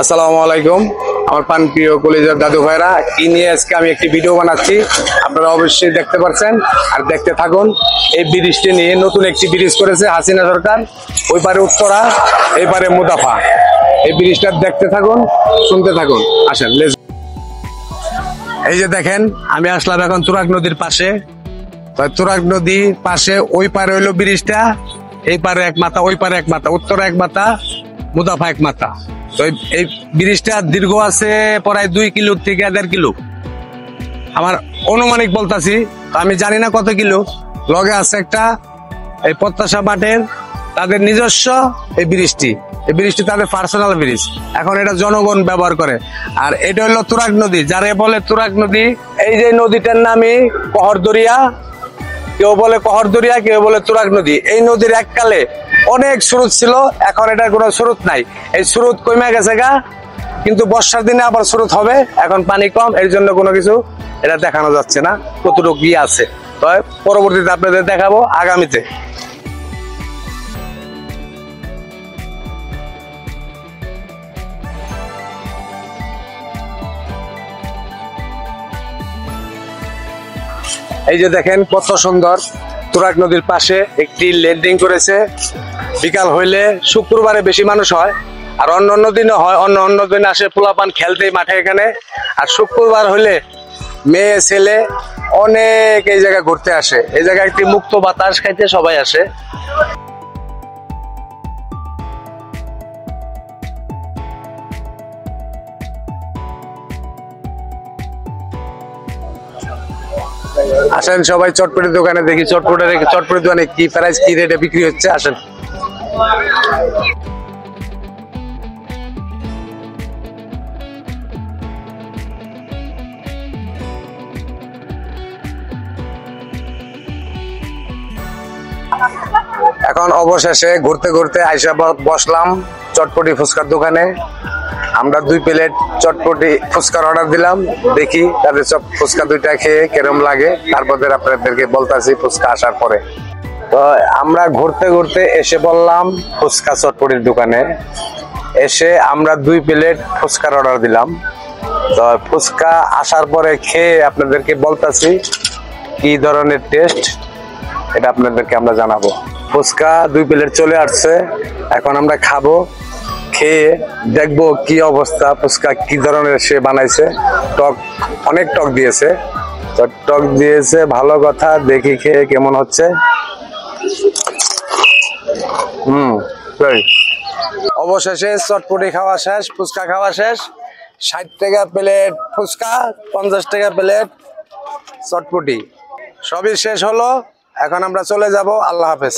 আসসালামু আলাইকুম আমার প্রাণপ্রিয় কলেজের দাদু ভাইরা, কি নিয়ে আজকে আমি একটি ভিডিও বানাচ্ছি আপনারা অবশ্যই দেখতে পাচ্ছেন আর দেখতে থাকুন। এই ব্রিজটি নিয়ে নতুন একটি ব্রিজ করেছে হাসিনা সরকার, ওই পারে উত্তরা, এই পারে মুদাফা। এই ব্রিজটা দেখতে থাকুন, শুনতে থাকুন, আসেন। এই যে দেখেন, আমি আসলাম এখন তুরাগ নদীর পাশে। তুরাগ নদীর পাশে ওই পারে হইলো ব্রিজটা, এই পারে এক মাথা, ওই পারে এক মাথা, উত্তরা এক মাথা, মুদাফা এক মাথা। তো এই ব্রিজটা দীর্ঘ আছে প্রায় 2 কিলো থেকে 1.5 কিলো, আমার অনুমানিক বলতাছি, আমি জানি না কত কিলো। লগে আছে একটা এই প্রত্যাশা বাটের তাদের নিজস্ব এই ব্রিজটি তাদের পার্সোনাল ব্রিজ। এখন এটা জনগণ ব্যবহার করে। আর এটা হলো তুরাগ নদী, যারে বলে তুরাগ নদী। এই যে নদীটার নামই কহরদরিয়া, কেউ বলে কহরদরিয়া, কেউ বলে তুরাগ নদী। এই নদীর এককালে অনেক স্রোত ছিল, এখন এটার কোনো স্রোত নাই। এই স্রোত কমে গেছে গা, কিন্তু বর্ষার দিনে আবার স্রোত হবে। এখন পানি কম, এর জন্য কোনো কিছু এটা দেখানো যাচ্ছে না কতটুকু কি আছে। তো পরবর্তীতে আপনাদের দেখাবো আগামীতে। এই যে দেখেন কত সুন্দর, তুরাগ নদীর পাশে একটি ল্যান্ডিং করেছে। বিকাল হইলে শুক্রবারে বেশি মানুষ হয়, আর অন্য দিনও হয়। অন্য দিন আসে পোলাপান খেলতে মাঠে এখানে। আর শুক্রবার হইলে মেয়ে ছেলে অনেক এই জায়গায় ঘুরতে আসে। এই জায়গায় একটি মুক্ত বাতাস খাইতে সবাই আসে। আসেন সবাই চটপটির দোকানে দেখি, চটপটির দোকানে কি প্রাইস, কি রেটে বিক্রি হচ্ছে। আসেন। এখন অবশেষে ঘুরতে ঘুরতে আইসা বসলাম চটপটি ফুচকার দোকানে। আমরা 2 প্লেট চটপটি ফুচকার অর্ডার দিলাম। দেখি তাদের সব ফুচকা 2টা খেয়ে কেরম লাগে, তারপর আপনাদেরকে বলতাছি ফুচকা আসার পরে। তো আমরা ঘুরতে ঘুরতে এসে বললাম ফুচকা চটপটির দোকানে। এসে আমরা 2 প্লেট ফুচকার অর্ডার দিলাম। তো ফুচকা আসার পরে খেয়ে আপনাদেরকে বলতাছি কি ধরনের টেস্ট, এটা আপনাদেরকে আমরা জানাবো। ফুচকা 2 প্লেট চলে আসছে, এখন আমরা খাবো। খেয়ে দেখবো কি অবস্থা, ফুচকা কি ধরনের সে বানাইছে। টক, অনেক টক দিয়েছে। তো টক দিয়েছে ভালো কথা, দেখি খেয়ে কেমন হচ্ছে। অবশেষে চটপটি খাওয়া শেষ, ফুচকা খাওয়া শেষ। 60 টাকা প্লেট ফুচকা, 50 টাকা প্লেট চটপটি, সবই শেষ হলো। এখন আমরা চলে যাব। আল্লাহ হাফেজ।